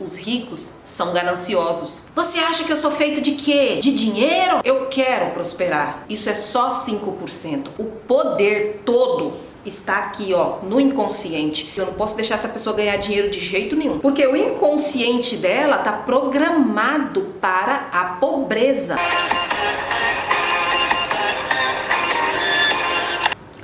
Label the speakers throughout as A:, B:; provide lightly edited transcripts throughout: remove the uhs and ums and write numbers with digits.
A: Os ricos são gananciosos. Você acha que eu sou feito de quê? De dinheiro? Eu quero prosperar. Isso é só 5%. O poder todo está aqui, ó, no inconsciente. Eu não posso deixar essa pessoa ganhar dinheiro de jeito nenhum, porque o inconsciente dela tá programado para a pobreza.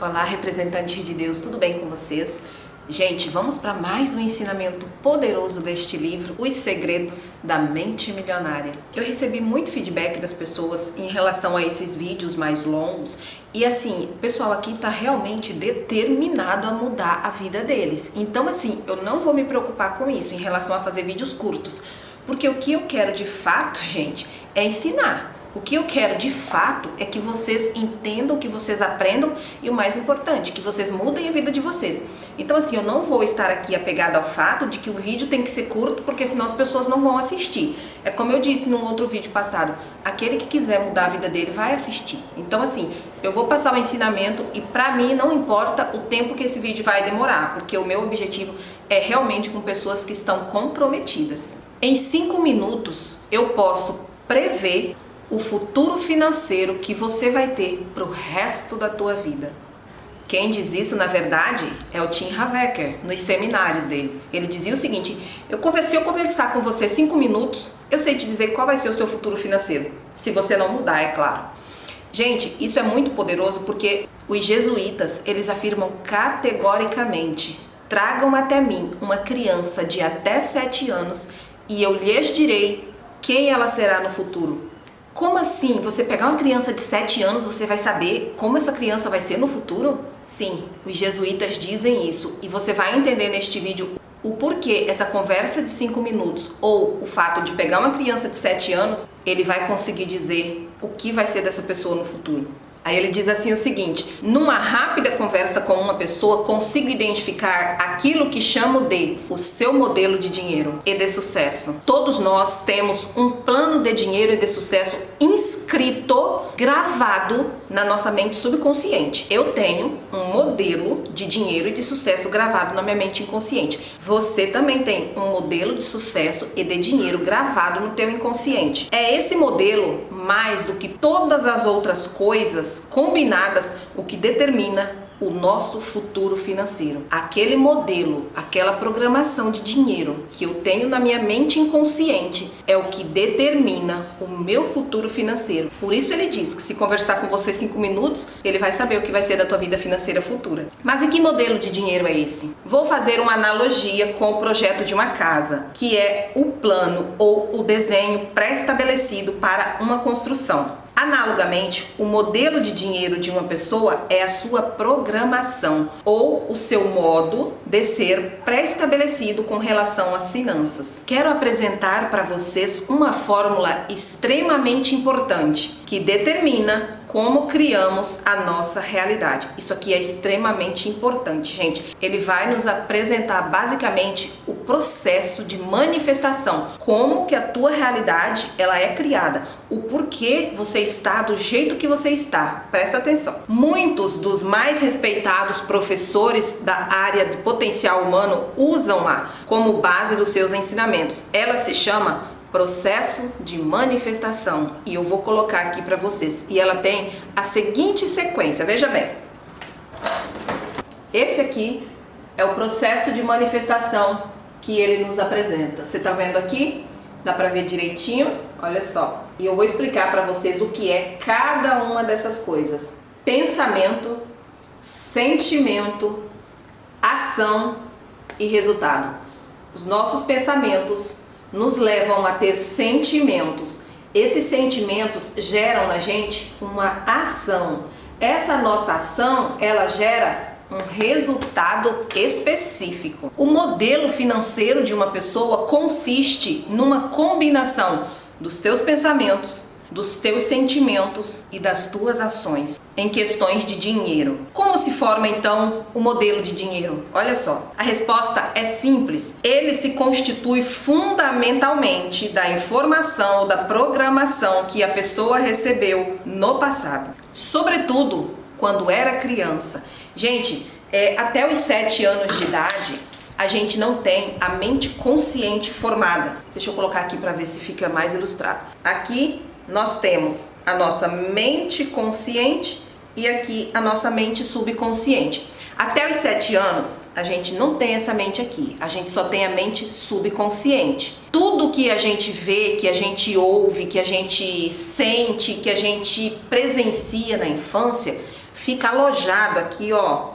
A: Olá, representantes de Deus, tudo bem com vocês? Gente, vamos para mais um ensinamento poderoso deste livro, Os Segredos da Mente Milionária. Eu recebi muito feedback das pessoas em relação a esses vídeos mais longos e assim, o pessoal aqui está realmente determinado a mudar a vida deles. Então assim, eu não vou me preocupar com isso em relação a fazer vídeos curtos, porque o que eu quero de fato, gente, é ensinar. O que eu quero de fato é que vocês entendam, que vocês aprendam e o mais importante, que vocês mudem a vida de vocês. Então assim, eu não vou estar aqui apegada ao fato de que o vídeo tem que ser curto, porque senão as pessoas não vão assistir. É como eu disse num outro vídeo passado, aquele que quiser mudar a vida dele vai assistir. Então assim, eu vou passar o ensinamento e pra mim não importa o tempo que esse vídeo vai demorar, porque o meu objetivo é realmente com pessoas que estão comprometidas. Em 5 minutos eu posso prever o futuro financeiro que você vai ter para o resto da tua vida. Quem diz isso, na verdade, é o Tim Havecker, nos seminários dele. Ele dizia o seguinte: se eu conversar com você 5 minutos, eu sei te dizer qual vai ser o seu futuro financeiro. Se você não mudar, é claro. Gente, isso é muito poderoso porque os jesuítas, eles afirmam categoricamente: tragam até mim uma criança de até 7 anos e eu lhes direi quem ela será no futuro. Como assim? Você pegar uma criança de 7 anos, você vai saber como essa criança vai ser no futuro? Sim, os jesuítas dizem isso e você vai entender neste vídeo o porquê essa conversa de 5 minutos ou o fato de pegar uma criança de 7 anos, ele vai conseguir dizer o que vai ser dessa pessoa no futuro. Aí ele diz assim o seguinte: numa rápida conversa com uma pessoa, consigo identificar aquilo que chamo de o seu modelo de dinheiro e de sucesso. Todos nós temos um plano de dinheiro e de sucesso inscrito, gravado na nossa mente subconsciente. Eu tenho um modelo de dinheiro e de sucesso gravado na minha mente inconsciente. Você também tem um modelo de sucesso e de dinheiro gravado no teu inconsciente. É esse modelo, mais do que todas as outras coisas combinadas, o que determina o nosso futuro financeiro. Aquele modelo, aquela programação de dinheiro que eu tenho na minha mente inconsciente é o que determina o meu futuro financeiro. Por isso ele diz que se conversar com você 5 minutos, ele vai saber o que vai ser da tua vida financeira futura. Mas e que modelo de dinheiro é esse? Vou fazer uma analogia com o projeto de uma casa, que é o plano ou o desenho pré-estabelecido para uma construção. Analogamente, o modelo de dinheiro de uma pessoa é a sua programação ou o seu modo de ser pré-estabelecido com relação às finanças. Quero apresentar para vocês uma fórmula extremamente importante que determina como criamos a nossa realidade. Isso aqui é extremamente importante, gente. Ele vai nos apresentar basicamente o processo de manifestação, como que a tua realidade ela é criada, o porquê você está do jeito que você está. Presta atenção. Muitos dos mais respeitados professores da área do potencial humano usam-a como base dos seus ensinamentos. Ela se chama processo de manifestação e eu vou colocar aqui para vocês. E ela tem a seguinte sequência, veja bem. Esse aqui é o processo de manifestação que ele nos apresenta. Você tá vendo aqui? Dá para ver direitinho? Olha só. E eu vou explicar para vocês o que é cada uma dessas coisas. Pensamento, sentimento, ação e resultado. Os nossos pensamentos nos levam a ter sentimentos. Esses sentimentos geram na gente uma ação. Essa nossa ação, ela gera um resultado específico. O modelo financeiro de uma pessoa consiste numa combinação dos teus pensamentos, dos teus sentimentos e das tuas ações em questões de dinheiro. Como se forma então o modelo de dinheiro? Olha só, a resposta é simples. Ele se constitui fundamentalmente da informação ou da programação que a pessoa recebeu no passado, sobretudo quando era criança. Gente, até os 7 anos de idade, a gente não tem a mente consciente formada. Deixa eu colocar aqui para ver se fica mais ilustrado. Aqui nós temos a nossa mente consciente e aqui a nossa mente subconsciente. Até os 7 anos, a gente não tem essa mente aqui, a gente só tem a mente subconsciente. Tudo que a gente vê, que a gente ouve, que a gente sente, que a gente presencia na infância, fica alojado aqui, ó,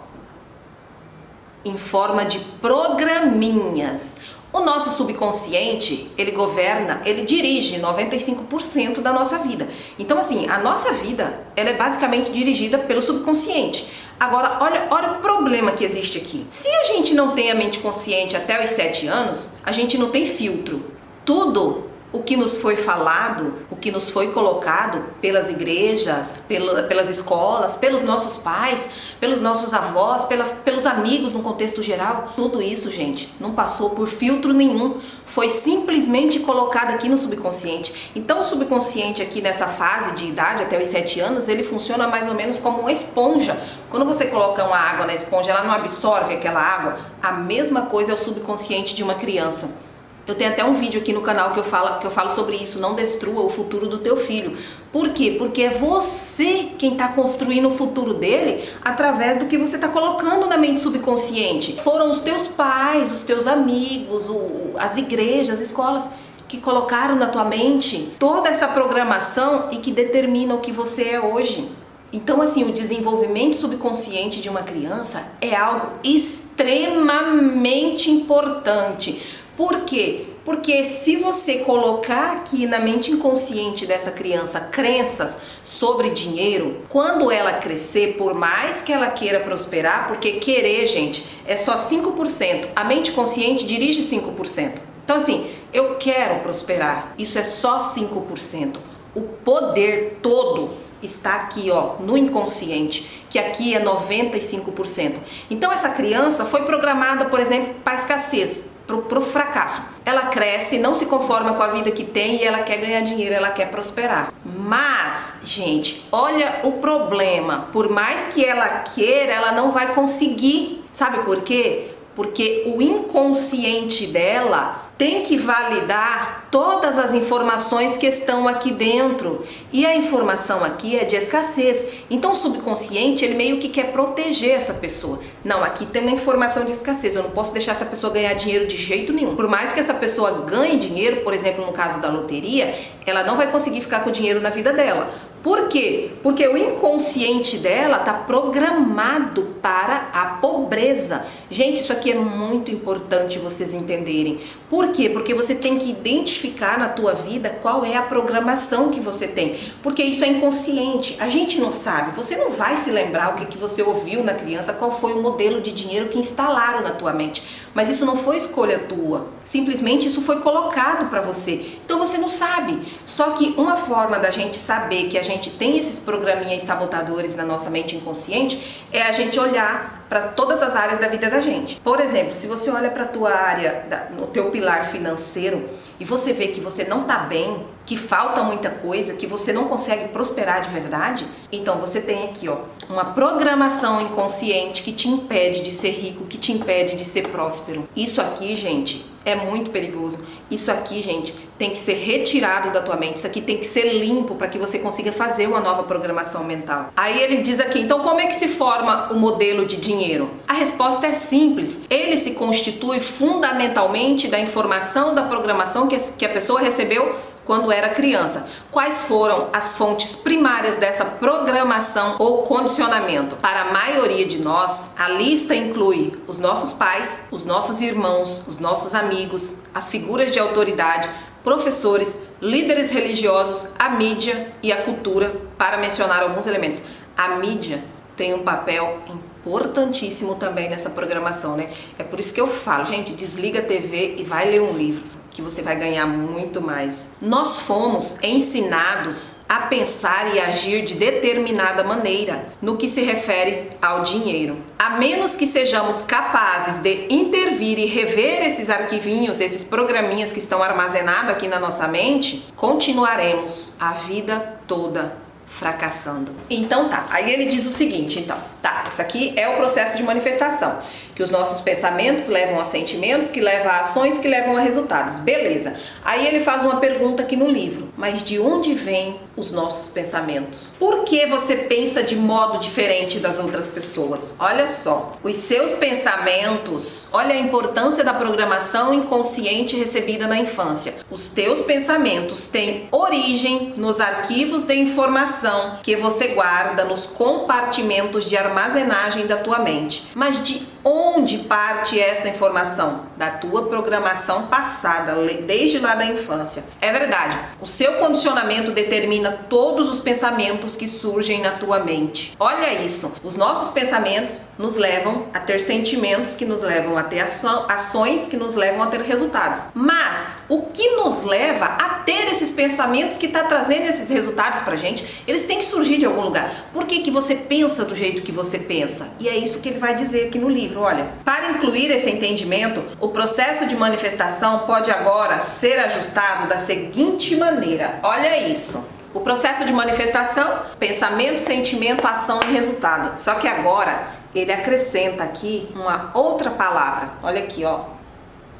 A: em forma de programinhas. O nosso subconsciente, ele governa, ele dirige 95% da nossa vida. Então, assim, a nossa vida, ela é basicamente dirigida pelo subconsciente. Agora, olha o problema que existe aqui. Se a gente não tem a mente consciente até os 7 anos, a gente não tem filtro. Tudo o que nos foi falado, o que nos foi colocado pelas igrejas, pelas escolas, pelos nossos pais, pelos nossos avós, pelos amigos no contexto geral, tudo isso, gente, não passou por filtro nenhum, foi simplesmente colocado aqui no subconsciente. Então o subconsciente aqui nessa fase de idade, até os 7 anos, ele funciona mais ou menos como uma esponja. Quando você coloca uma água na esponja, ela não absorve aquela água. A mesma coisa é o subconsciente de uma criança. Eu tenho até um vídeo aqui no canal que eu falo sobre isso, não destrua o futuro do teu filho. Por quê? Porque é você quem está construindo o futuro dele através do que você está colocando na mente subconsciente. Foram os teus pais, os teus amigos, as igrejas, as escolas que colocaram na tua mente toda essa programação e que determina o que você é hoje. Então, assim, o desenvolvimento subconsciente de uma criança é algo extremamente importante. Por quê? Porque se você colocar aqui na mente inconsciente dessa criança crenças sobre dinheiro, quando ela crescer, por mais que ela queira prosperar, porque querer, gente, é só 5%, a mente consciente dirige 5%. Então, assim, eu quero prosperar, isso é só 5%. O poder todo está aqui, ó, no inconsciente, que aqui é 95%. Então essa criança foi programada, por exemplo, para a escassez, pro fracasso. Ela cresce, não se conforma com a vida que tem e ela quer ganhar dinheiro, ela quer prosperar. Mas, gente, olha o problema. Por mais que ela queira, ela não vai conseguir. Sabe por quê? Porque o inconsciente dela tem que validar todas as informações que estão aqui dentro. E a informação aqui é de escassez. Então o subconsciente, ele meio que quer proteger essa pessoa. Não, aqui tem uma informação de escassez, eu não posso deixar essa pessoa ganhar dinheiro de jeito nenhum. Por mais que essa pessoa ganhe dinheiro, por exemplo, no caso da loteria, ela não vai conseguir ficar com dinheiro na vida dela. Por quê? Porque o inconsciente dela está programado para a pobreza. Gente, isso aqui é muito importante vocês entenderem. Por quê? Porque você tem que identificar na tua vida qual é a programação que você tem. Porque isso é inconsciente. A gente não sabe. Você não vai se lembrar o que você ouviu na criança, qual foi o modelo de dinheiro que instalaram na tua mente. Mas isso não foi escolha tua. Simplesmente isso foi colocado para você. Então você não sabe. Só que uma forma da gente saber que a gente tem esses programinhas sabotadores na nossa mente inconsciente é a gente olhar para todas as áreas da vida da gente. Por exemplo, se você olha para a tua área, no teu pilar financeiro, e você vê que você não está bem, que falta muita coisa, que você não consegue prosperar de verdade, então você tem aqui, ó, uma programação inconsciente que te impede de ser rico, que te impede de ser próspero. Isso aqui, gente, é muito perigoso. Isso aqui, gente, tem que ser retirado da tua mente. Isso aqui tem que ser limpo para que você consiga fazer uma nova programação mental. Aí ele diz aqui, então como é que se forma o modelo de dinheiro? A resposta é simples. Ele se constitui fundamentalmente da informação, da programação que a pessoa recebeu quando era criança. Quais foram as fontes primárias dessa programação ou condicionamento? Para a maioria de nós, a lista inclui os nossos pais, os nossos irmãos, os nossos amigos, as figuras de autoridade, professores, líderes religiosos, a mídia e a cultura, para mencionar alguns elementos. A mídia tem um papel importantíssimo também nessa programação, né? É por isso que eu falo, gente, desliga a TV e vai ler um livro, que você vai ganhar muito mais. Nós fomos ensinados a pensar e agir de determinada maneira no que se refere ao dinheiro. A menos que sejamos capazes de intervir e rever esses arquivinhos, esses programinhas que estão armazenados aqui na nossa mente, continuaremos a vida toda fracassando. Então tá, aí ele diz o seguinte, então, tá, isso aqui é o processo de manifestação. que os nossos pensamentos levam a sentimentos, que levam a ações, que levam a resultados. Beleza. Aí ele faz uma pergunta aqui no livro. Mas de onde vêm os nossos pensamentos? Por que você pensa de modo diferente das outras pessoas? Olha só, os seus pensamentos, olha a importância da programação inconsciente recebida na infância. Os teus pensamentos têm origem nos arquivos de informação que você guarda nos compartimentos de armazenagem da tua mente. Mas de onde parte essa informação? Da tua programação passada, desde lá da infância. É verdade, o seu condicionamento determina todos os pensamentos que surgem na tua mente. Olha isso, os nossos pensamentos nos levam a ter sentimentos que nos levam a ter ações que nos levam a ter resultados. Mas o que nos leva a ter esses pensamentos que está trazendo esses resultados pra gente, eles têm que surgir de algum lugar. Por que que você pensa do jeito que você pensa? E é isso que ele vai dizer aqui no livro. Olha, para incluir esse entendimento, o processo de manifestação pode agora ser ajustado da seguinte maneira. Olha isso. O processo de manifestação, pensamento, sentimento, ação e resultado. Só que agora ele acrescenta aqui uma outra palavra. Olha aqui, ó.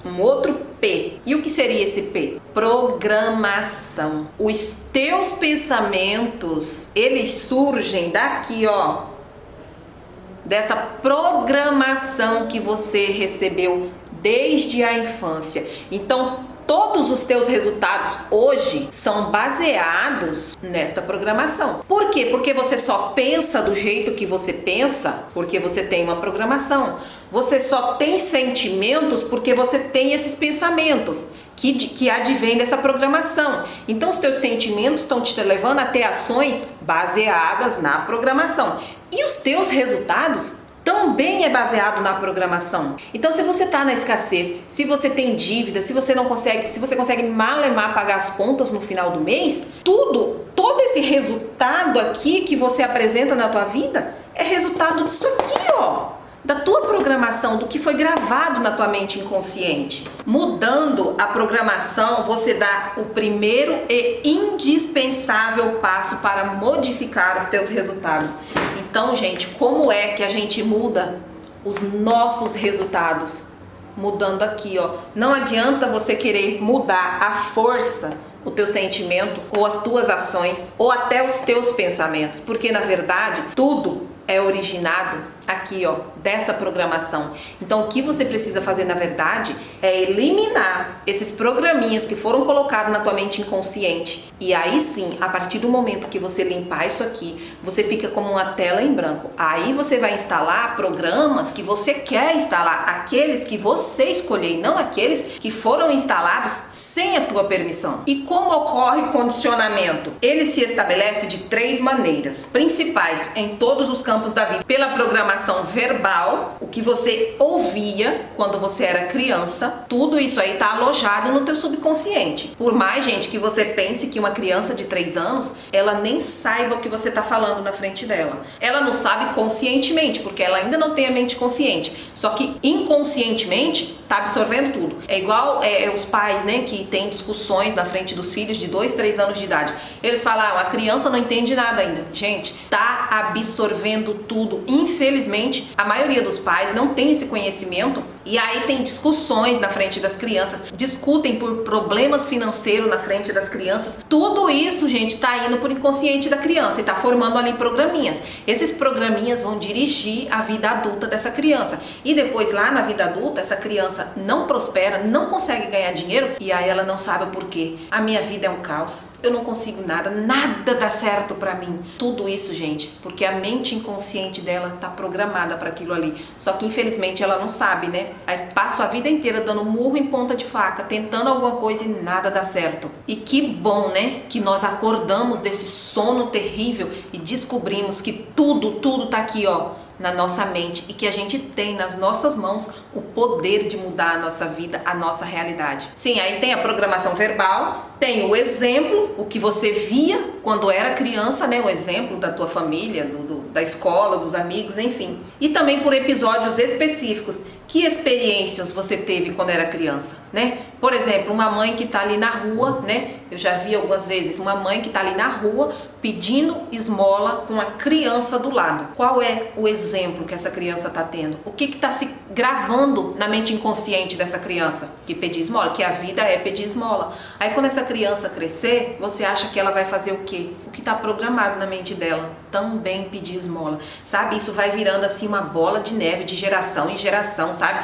A: Um outro P. E o que seria esse P? Programação. Os teus pensamentos, eles surgem daqui, ó. Dessa programação que você recebeu desde a infância. Então, todos os teus resultados hoje são baseados nesta programação. Por quê? Porque você só pensa do jeito que você pensa, porque você tem uma programação. Você só tem sentimentos porque você tem esses pensamentos que advêm dessa programação. Então, os teus sentimentos estão te levando a ter ações baseadas na programação. E os teus resultados também é baseado na programação. Então, se você está na escassez, se você tem dívida, se você consegue malemar pagar as contas no final do mês, todo esse resultado aqui que você apresenta na tua vida é resultado disso aqui, ó. Da tua programação, do que foi gravado na tua mente inconsciente. Mudando a programação, você dá o primeiro e indispensável passo para modificar os teus resultados. Então, gente, como é que a gente muda os nossos resultados? Mudando aqui, ó. Não adianta você querer mudar à força o teu sentimento, ou as tuas ações, ou até os teus pensamentos, porque na verdade tudo é originado aqui, ó, dessa programação. Então, o que você precisa fazer, na verdade, é eliminar esses programinhas que foram colocados na tua mente inconsciente. E aí sim, a partir do momento que você limpar isso aqui, você fica como uma tela em branco. Aí você vai instalar programas que você quer instalar, aqueles que você escolheu, não aqueles que foram instalados sem a tua permissão. E como ocorre o condicionamento? Ele se estabelece de 3 maneiras principais em todos os campos da vida. Pela programação verbal, o que você ouvia quando você era criança, tudo isso aí está alojado no teu subconsciente. Por mais, gente, que você pense que uma criança de 3 anos, ela nem saiba o que você está falando na frente dela. Ela não sabe conscientemente, porque ela ainda não tem a mente consciente. Só que inconscientemente está absorvendo tudo. É igual os pais, né, que têm discussões na frente dos filhos de 2, 3 anos de idade. Eles falam, a criança não entende nada ainda. Gente, tá absorvendo tudo. Infelizmente, a maioria dos pais não tem esse conhecimento e aí tem discussões na frente das crianças, discutem por problemas financeiros na frente das crianças. Tudo isso, gente, tá indo por inconsciente da criança e tá formando ali programinhas. Esses programinhas vão dirigir a vida adulta dessa criança. E depois, lá na vida adulta, essa criança não prospera, não consegue ganhar dinheiro e aí ela não sabe o porquê. A minha vida é um caos, eu não consigo nada dá certo pra mim. Tudo isso, gente, porque a mente inconsciente dela tá programada para aquilo ali. Só que infelizmente ela não sabe, né? Aí passa a vida inteira dando murro em ponta de faca, tentando alguma coisa e nada dá certo. E que bom, né? Que nós acordamos desse sono terrível e descobrimos que tudo tá aqui, ó, na nossa mente e que a gente tem nas nossas mãos o poder de mudar a nossa vida, a nossa realidade. Sim, aí tem a programação verbal, tem o exemplo, o que você via quando era criança, né? O exemplo da tua família, da escola, dos amigos, enfim. E também por episódios específicos Que experiências você teve quando era criança, né? Por exemplo, uma mãe que está ali na rua, né? Eu já vi algumas vezes uma mãe que está ali na rua pedindo esmola com a criança do lado. Qual é o exemplo que essa criança está tendo? O que está se gravando na mente inconsciente dessa criança? Que pedir esmola, que a vida é pedir esmola. Aí quando essa criança crescer, você acha que ela vai fazer o quê? O que está programado na mente dela? Também pedir esmola, sabe? Isso vai virando assim uma bola de neve de geração em geração, sabe?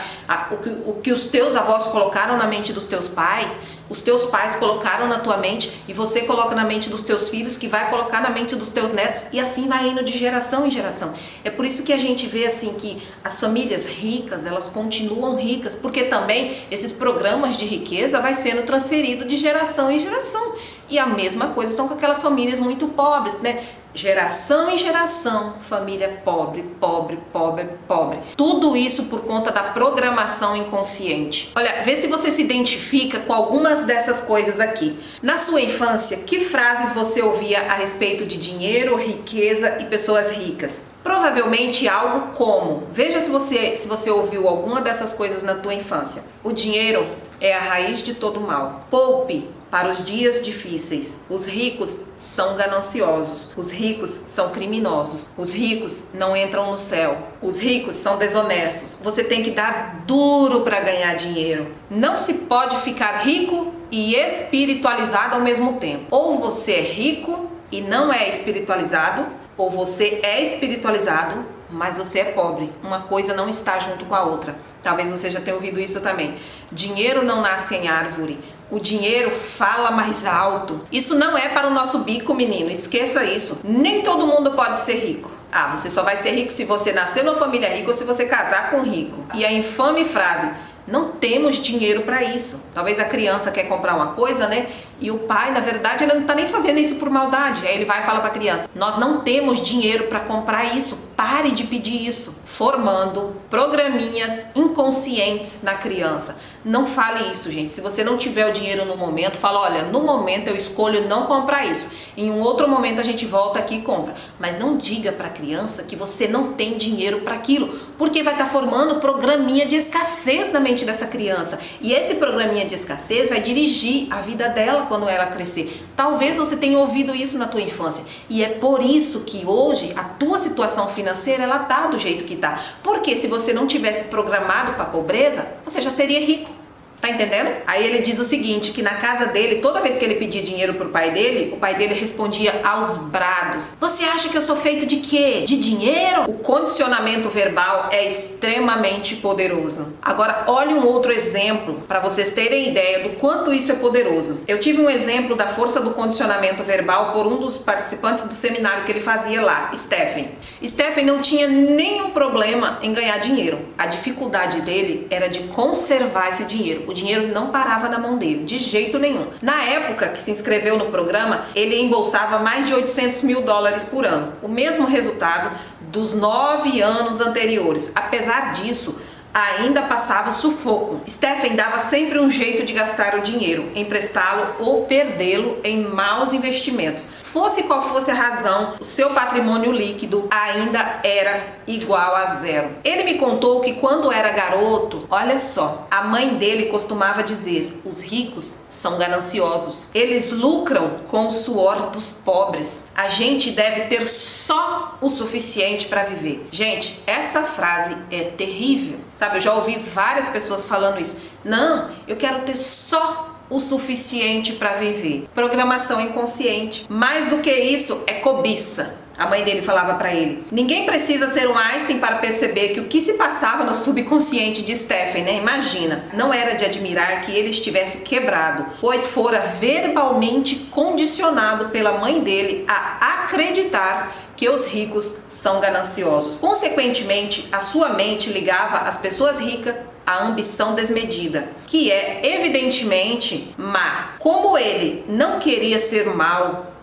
A: O que os teus avós colocaram na mente dos teus pais, os teus pais colocaram na tua mente e você coloca na mente dos teus filhos, que vai colocar na mente dos teus netos, e assim vai indo de geração em geração. É por isso que a gente vê assim que as famílias ricas, elas continuam ricas, porque também esses programas de riqueza vai sendo transferido de geração em geração. E a mesma coisa são com aquelas famílias muito pobres, né? Geração em geração, família pobre, pobre, pobre, pobre. Tudo isso por conta da programação inconsciente. Olha, vê se você se identifica com algumas dessas coisas aqui. Na sua infância, que frases você ouvia a respeito de dinheiro, riqueza e pessoas ricas? Provavelmente algo como, veja se você ouviu alguma dessas coisas na tua infância. O dinheiro é a raiz de todo mal. Poupe para os dias difíceis. Os ricos são gananciosos. Os ricos são criminosos. Os ricos não entram no céu. Os ricos são desonestos. Você tem que dar duro para ganhar dinheiro. Não se pode ficar rico e espiritualizado ao mesmo tempo. Ou você é rico e não é espiritualizado, ou você é espiritualizado, mas você é pobre. Uma coisa não está junto com a outra. Talvez você já tenha ouvido isso também. Dinheiro não nasce em árvore. O dinheiro fala mais alto. Isso não é para o nosso bico, menino. Esqueça isso. Nem todo mundo pode ser rico. Ah, você só vai ser rico se você nascer numa família rica ou se você casar com um rico. E a infame frase: não temos dinheiro para isso. Talvez a criança quer comprar uma coisa, né? E o pai, na verdade, ele não está nem fazendo isso por maldade. Aí ele vai e fala para a criança: nós não temos dinheiro para comprar isso. Pare de pedir isso. Formando programinhas inconscientes na criança. Não fale isso, gente. Se você não tiver o dinheiro no momento, fala: olha, no momento eu escolho não comprar isso. Em um outro momento a gente volta aqui e compra. Mas não diga para a criança que você não tem dinheiro para aquilo, porque vai estar formando programinha de escassez na mente dessa criança. E esse programinha de escassez vai dirigir a vida dela quando ela crescer. Talvez você tenha ouvido isso na tua infância. E é por isso que hoje a tua situação financeira, ela tá do jeito que tá. Porque se você não tivesse programado para a pobreza, você já seria rico. Tá entendendo? Aí ele diz o seguinte, que na casa dele, toda vez que ele pedia dinheiro pro pai dele, o pai dele respondia aos brados: você acha que eu sou feito de quê? De dinheiro? O condicionamento verbal é extremamente poderoso. Agora, olhe um outro exemplo para vocês terem ideia do quanto isso é poderoso. Eu tive um exemplo da força do condicionamento verbal por um dos participantes do seminário que ele fazia lá, Stephen. Stephen não tinha nenhum problema em ganhar dinheiro. A dificuldade dele era de conservar esse dinheiro. O dinheiro não parava na mão dele, de jeito nenhum. Na época que se inscreveu no programa, ele embolsava mais de 800 mil dólares por ano. O mesmo resultado dos 9 anos anteriores. Apesar disso, ainda passava sufoco. Stephen dava sempre um jeito de gastar o dinheiro, emprestá-lo ou perdê-lo em maus investimentos. Fosse qual fosse a razão, o seu patrimônio líquido ainda era igual a zero. Ele me contou que quando era garoto, olha só, a mãe dele costumava dizer: os ricos são gananciosos. Eles lucram com o suor dos pobres. A gente deve ter só o suficiente para viver. Gente, essa frase é terrível. Sabe, eu já ouvi várias pessoas falando isso. Não, eu quero ter só o suficiente para viver. Programação inconsciente. Mais do que isso, é cobiça. A mãe dele falava para ele: ninguém precisa ser um Einstein para perceber que o que se passava no subconsciente de Stephen, né? Imagina, não era de admirar que ele estivesse quebrado, pois fora verbalmente condicionado pela mãe dele a acreditar que os ricos são gananciosos. Consequentemente, a sua mente ligava as pessoas ricas à ambição desmedida, que é evidentemente má. Como ele não queria ser mau,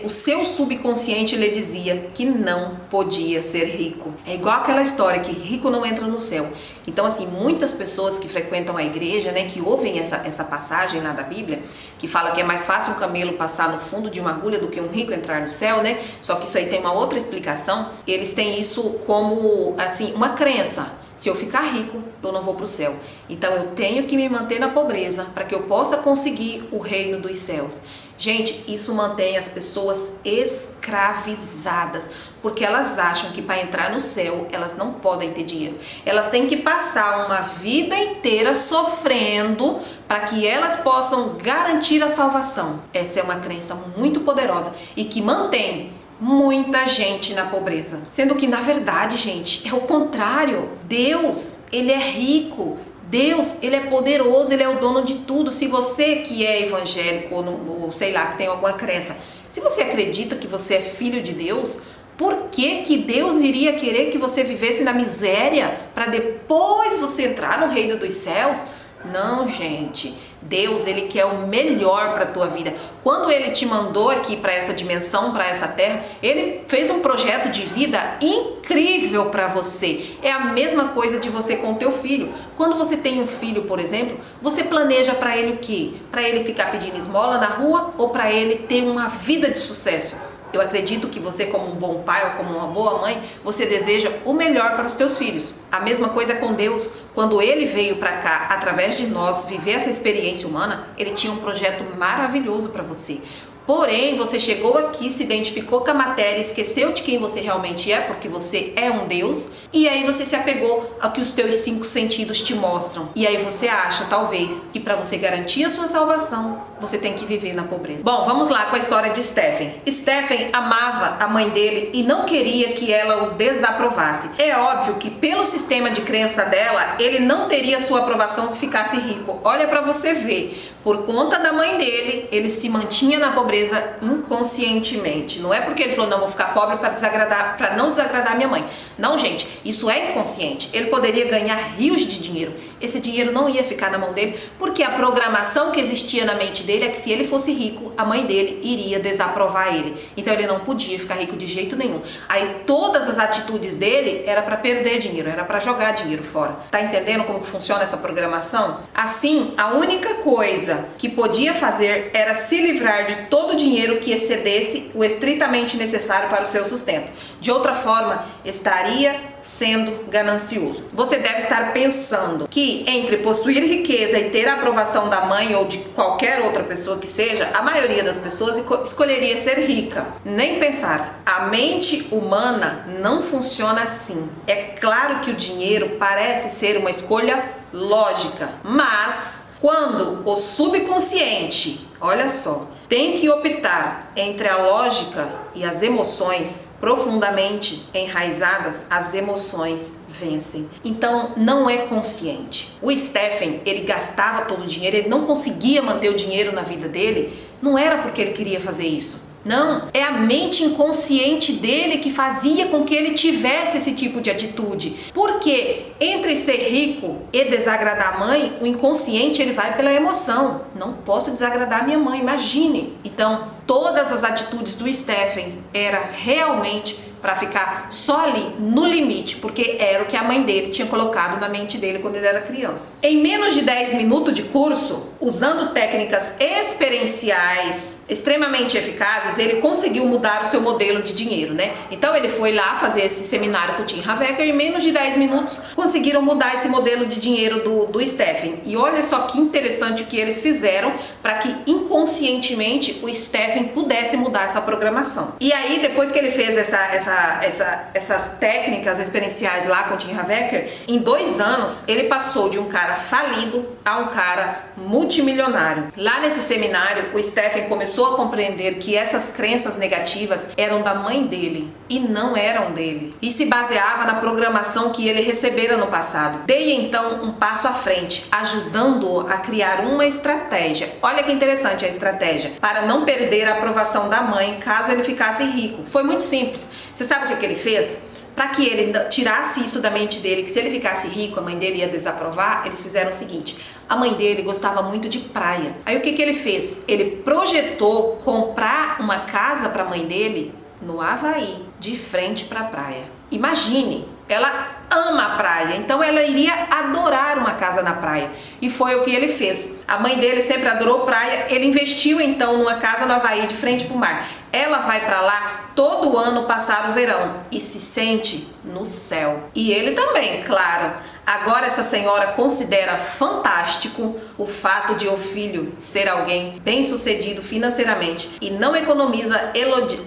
A: o seu subconsciente lhe dizia que não podia ser rico. É igual aquela história que rico não entra no céu. Então, assim, muitas pessoas que frequentam a igreja, né, que ouvem essa passagem lá da Bíblia, que fala que é mais fácil um camelo passar no fundo de uma agulha do que um rico entrar no céu, né? Só que isso aí tem uma outra explicação. Eles têm isso como, assim, uma crença. Se eu ficar rico, eu não vou para o céu. Então eu tenho que me manter na pobreza para que eu possa conseguir o reino dos céus. Gente, isso mantém as pessoas escravizadas, porque elas acham que para entrar no céu elas não podem ter dinheiro. Elas têm que passar uma vida inteira sofrendo para que elas possam garantir a salvação. Essa é uma crença muito poderosa e que mantém muita gente na pobreza. Sendo que, na verdade, gente, é o contrário. Deus, ele é rico. Deus, ele é poderoso, ele é o dono de tudo. Se você que é evangélico ou sei lá, que tem alguma crença, se você acredita que você é filho de Deus, por que que Deus iria querer que você vivesse na miséria para depois você entrar no reino dos céus? Não, gente. Deus, ele quer o melhor para a tua vida. Quando ele te mandou aqui para essa dimensão, para essa terra, ele fez um projeto de vida incrível para você. É a mesma coisa de você com o teu filho. Quando você tem um filho, por exemplo, você planeja para ele o quê? Para ele ficar pedindo esmola na rua ou para ele ter uma vida de sucesso? Eu acredito que você, como um bom pai ou como uma boa mãe, você deseja o melhor para os teus filhos. A mesma coisa com Deus. Quando ele veio para cá, através de nós, viver essa experiência humana, ele tinha um projeto maravilhoso para você. Porém, você chegou aqui, se identificou com a matéria, esqueceu de quem você realmente é, porque você é um Deus, e aí você se apegou ao que os teus 5 sentidos te mostram. E aí você acha, talvez, que para você garantir a sua salvação, você tem que viver na pobreza. Bom, vamos lá com a história de Stephen. Stephen amava a mãe dele e não queria que ela o desaprovasse. É óbvio que pelo sistema de crença dela, ele não teria sua aprovação se ficasse rico. Olha para você ver. Por conta da mãe dele, ele se mantinha na pobreza inconscientemente. Não é porque ele falou, não, vou ficar pobre para não desagradar minha mãe. Não, gente, isso é inconsciente. Ele poderia ganhar rios de dinheiro. Esse dinheiro não ia ficar na mão dele, porque a programação que existia na mente dele é que se ele fosse rico, a mãe dele iria desaprovar ele. Então ele não podia ficar rico de jeito nenhum. Aí todas as atitudes dele era para perder dinheiro, era para jogar dinheiro fora. Tá entendendo como que funciona essa programação? Assim, a única coisa que podia fazer era se livrar de todo o dinheiro que excedesse o estritamente necessário para o seu sustento. De outra forma, estaria sendo ganancioso. Você deve estar pensando que entre possuir riqueza e ter a aprovação da mãe ou de qualquer outra pessoa que seja, a maioria das pessoas escolheria ser rica. Nem pensar. A mente humana não funciona assim. É claro que o dinheiro parece ser uma escolha lógica, mas quando o subconsciente, olha só, tem que optar entre a lógica e as emoções profundamente enraizadas, as emoções vencem. Então não é consciente. O Stephen, ele gastava todo o dinheiro, ele não conseguia manter o dinheiro na vida dele, não era porque ele queria fazer isso. Não, é a mente inconsciente dele que fazia com que ele tivesse esse tipo de atitude. Porque entre ser rico e desagradar a mãe, o inconsciente ele vai pela emoção. Não posso desagradar minha mãe, imagine. Então, todas as atitudes do Stephen era realmente para ficar só ali no limite, porque era o que a mãe dele tinha colocado na mente dele quando ele era criança. Em menos de 10 minutos de curso, usando técnicas experienciais extremamente eficazes, ele conseguiu mudar o seu modelo de dinheiro, né? Então ele foi lá fazer esse seminário com o Tim Havecker e em menos de 10 minutos conseguiram mudar esse modelo de dinheiro do Stephen. E olha só que interessante o que eles fizeram para que inconscientemente o Stephen pudesse mudar essa programação. E aí depois que ele fez essas técnicas experienciais lá com o Tim Havecker, em 2 anos ele passou de um cara falido a um cara multimilionário. Lá nesse seminário, o Stephen começou a compreender que essas crenças negativas eram da mãe dele e não eram dele, e se baseava na programação que ele recebera no passado. Dei então um passo à frente, ajudando-o a criar uma estratégia. Olha que interessante a estratégia, para não perder a aprovação da mãe caso ele ficasse rico. Foi muito simples. Você sabe o que ele fez? Para que ele tirasse isso da mente dele, que se ele ficasse rico, a mãe dele ia desaprovar, eles fizeram o seguinte: a mãe dele gostava muito de praia. Aí o que ele fez? Ele projetou comprar uma casa para a mãe dele no Havaí, de frente para a praia. Imagine Ela ama a praia, então ela iria adorar uma casa na praia. E foi o que ele fez. A mãe dele sempre adorou praia, ele investiu então numa casa no Havaí de frente para o mar. Ela vai para lá todo ano passar o verão e se sente no céu. E ele também, claro. Agora essa senhora considera fantástico o fato de o filho ser alguém bem-sucedido financeiramente e não economiza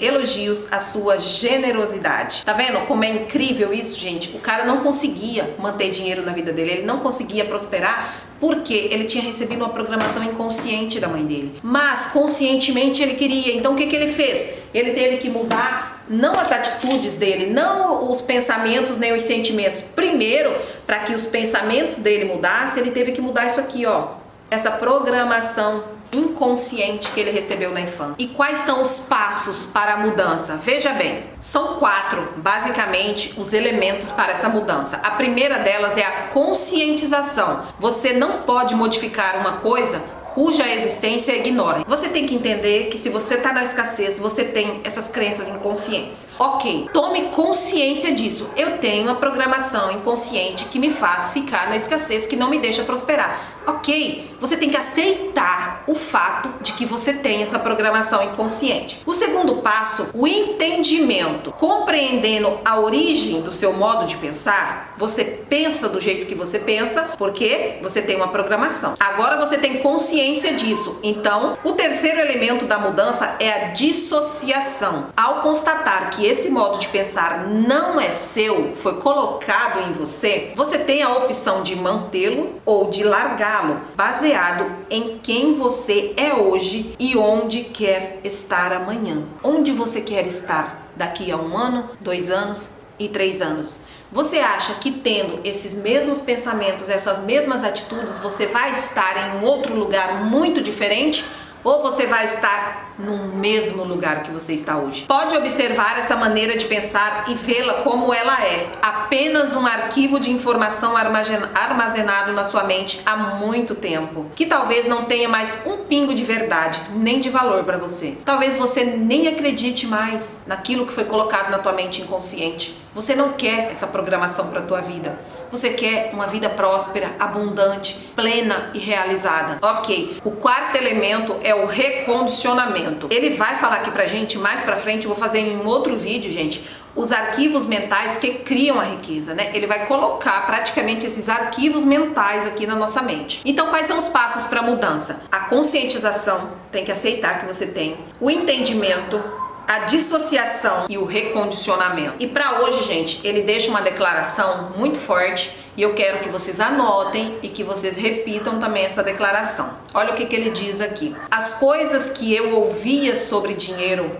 A: elogios à sua generosidade. Tá vendo como é incrível isso, gente? O cara não conseguia manter dinheiro na vida dele, ele não conseguia prosperar porque ele tinha recebido uma programação inconsciente da mãe dele. Mas conscientemente ele queria. Então o que ele fez? Ele teve que mudar não as atitudes dele, não os pensamentos nem os sentimentos. Primeiro, para que os pensamentos dele mudassem, ele teve que mudar isso aqui, ó. Essa programação inconsciente que ele recebeu na infância. E quais são os passos para a mudança? Veja bem, são 4, basicamente, os elementos para essa mudança. A primeira delas é a conscientização. Você não pode modificar uma coisa cuja existência ignora. Você tem que entender que se você está na escassez, você tem essas crenças inconscientes. Ok, tome consciência disso. Eu tenho uma programação inconsciente que me faz ficar na escassez, que não me deixa prosperar. Ok, você tem que aceitar o fato de que você tem essa programação inconsciente. O segundo passo, o entendimento. Compreendendo a origem do seu modo de pensar, você pensa do jeito que você pensa, porque você tem uma programação. Agora você tem consciência disso. Então, o terceiro elemento da mudança é a dissociação. Ao constatar que esse modo de pensar não é seu, foi colocado em você, você tem a opção de mantê-lo ou de largá-lo, baseado em quem você é hoje e onde quer estar amanhã. Onde você quer estar daqui a 1 ano, 2 anos e 3 anos. Você acha que tendo esses mesmos pensamentos, essas mesmas atitudes, você vai estar em um outro lugar muito diferente? Ou você vai estar no mesmo lugar que você está hoje? Pode observar essa maneira de pensar e vê-la como ela é, apenas um arquivo de informação armazenado na sua mente há muito tempo, que talvez não tenha mais um pingo de verdade, nem de valor para você. Talvez você nem acredite mais naquilo que foi colocado na tua mente inconsciente. Você não quer essa programação para a tua vida. Você quer uma vida próspera, abundante, plena e realizada. Ok, o quarto elemento é o recondicionamento. Ele vai falar aqui pra gente mais pra frente, eu vou fazer em um outro vídeo, gente, os arquivos mentais que criam a riqueza, né? Ele vai colocar praticamente esses arquivos mentais aqui na nossa mente. Então, quais são os passos para a mudança? A conscientização, tem que aceitar que você tem. O entendimento, a dissociação e o recondicionamento. E para hoje, gente, ele deixa uma declaração muito forte e eu quero que vocês anotem e que vocês repitam também essa declaração. Olha o que ele diz aqui. As coisas que eu ouvia sobre dinheiro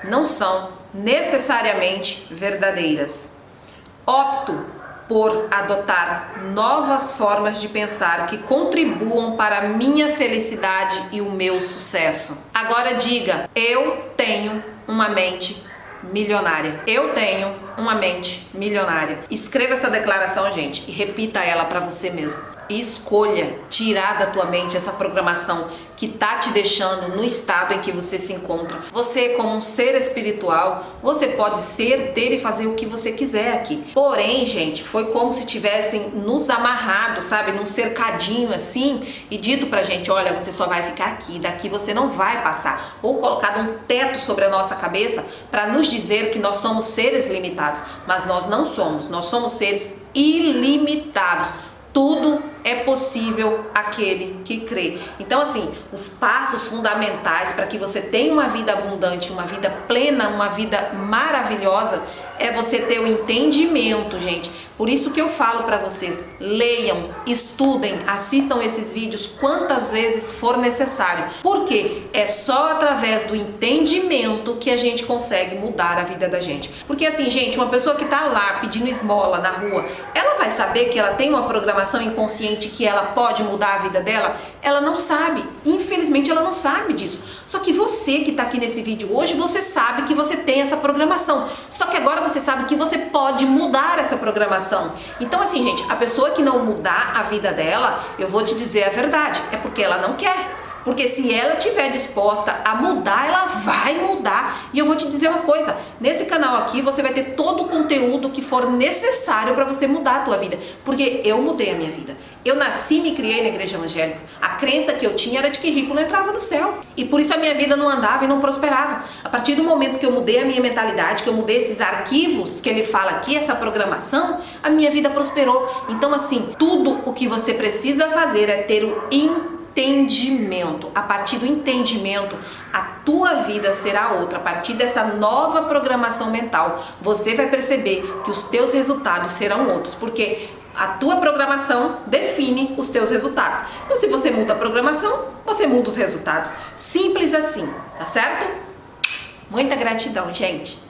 A: não são necessariamente verdadeiras. Opto por adotar novas formas de pensar que contribuam para a minha felicidade e o meu sucesso. Agora diga, eu tenho uma mente milionária. Eu tenho uma mente milionária. Escreva essa declaração, gente, e repita ela para você mesmo. E escolha tirar da tua mente essa programação que tá te deixando no estado em que você se encontra. Você, como um ser espiritual, você pode ser, ter e fazer o que você quiser aqui. Porém, gente, foi como se tivessem nos amarrado, sabe, num cercadinho assim e dito pra gente, olha, você só vai ficar aqui, daqui você não vai passar. Ou colocado um teto sobre a nossa cabeça para nos dizer que nós somos seres limitados. Mas nós não somos, nós somos seres ilimitados. Tudo é possível aquele que crê. Então, assim, os passos fundamentais para que você tenha uma vida abundante, uma vida plena, uma vida maravilhosa, é você ter o entendimento, gente. Por isso que eu falo para vocês, leiam, estudem, assistam esses vídeos quantas vezes for necessário. Porque é só através do entendimento que a gente consegue mudar a vida da gente. Porque assim, gente, uma pessoa que tá lá pedindo esmola na rua, ela vai saber que ela tem uma programação inconsciente que ela pode mudar a vida dela? Ela não sabe. Infelizmente, ela não sabe disso. Só que você que tá aqui nesse vídeo hoje, você sabe que você tem essa programação. Só que agora você sabe que você pode mudar essa programação. Então assim, gente, a pessoa que não mudar a vida dela, eu vou te dizer a verdade, é porque ela não quer. Porque se ela estiver disposta a mudar, ela vai mudar. E eu vou te dizer uma coisa, nesse canal aqui você vai ter todo o conteúdo que for necessário para você mudar a tua vida. Porque eu mudei a minha vida. Eu nasci e me criei na igreja evangélica. A crença que eu tinha era de que rico não entrava no céu. E por isso a minha vida não andava e não prosperava. A partir do momento que eu mudei a minha mentalidade, que eu mudei esses arquivos que ele fala aqui, essa programação, a minha vida prosperou. Então assim, tudo o que você precisa fazer é ter o entendimento. A partir do entendimento, a tua vida será outra. A partir dessa nova programação mental, você vai perceber que os teus resultados serão outros. Porque a tua programação define os teus resultados. Então, se você muda a programação, você muda os resultados. Simples assim, tá certo? Muita gratidão, gente!